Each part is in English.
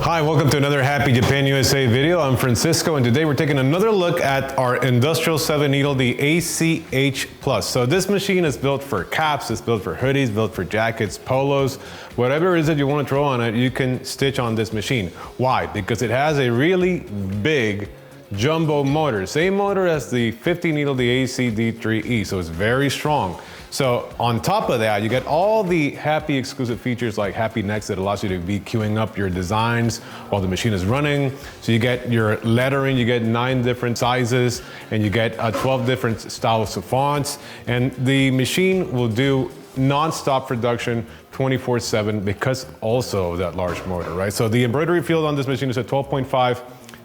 Hi, welcome to another Happy Japan USA video. I'm Francisco, and today we're taking another look at our industrial 7 needle, the HCH PLUS. So this machine is built for caps, it's built for hoodies, built for jackets, polos, whatever it is that you want to throw on it, you can stitch on this machine. Why? Because it has a really big jumbo motor. Same motor as the 50 needle, the ACD3E, so it's very strong. So on top of that, you get all the Happy exclusive features like Happy Next that allows you to be queuing up your designs while the machine is running. So you get your lettering, you get 9 different sizes, and you get 12 different styles of fonts. And the machine will do non-stop production 24/7 because also of that large motor, right? So the embroidery field on this machine is a 12.5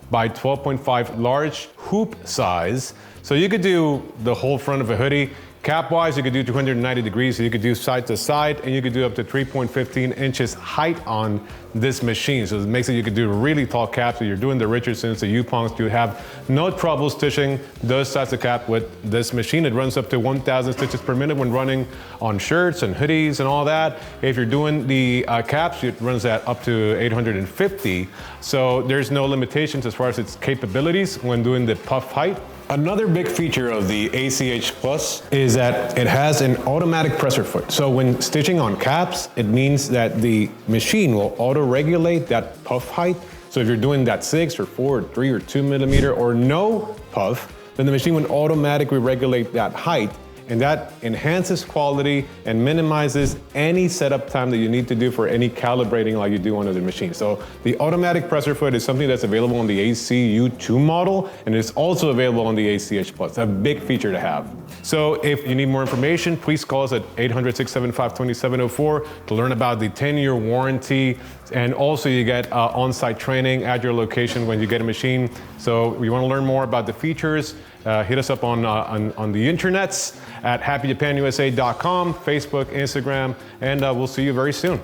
by 12.5 large hoop size. So you could do the whole front of a hoodie. Cap-wise, you could do 290 degrees, so you could do side to side, and you could do up to 3.15 inches height on this machine. So it makes it you could do really tall caps. So you're doing the Richardsons, the Yupongs, you have no trouble stitching those sides of cap with this machine. It runs up to 1,000 stitches per minute when running on shirts and hoodies and all that. If you're doing the caps, it runs that up to 850. So there's no limitations as far as its capabilities when doing the puff height. Another big feature of the ACH Plus is that it has an automatic presser foot. So when stitching on caps, it means that the machine will auto-regulate that puff height. So if you're doing that 6 or 4 or 3 or 2 millimeter or no puff, then the machine will automatically regulate that height, and that enhances quality and minimizes any setup time that you need to do for any calibrating like you do on other machines. So the automatic presser foot is something that's available on the ACU2 model, and it's also available on the ACH Plus. It's a big feature to have. So if you need more information, please call us at 800-675-2704 to learn about the 10-year warranty, and also you get on-site training at your location when you get a machine. So if you want to learn more about the features, hit us up on the internets at HappyJapanUSA.com, Facebook, Instagram, and we'll see you very soon.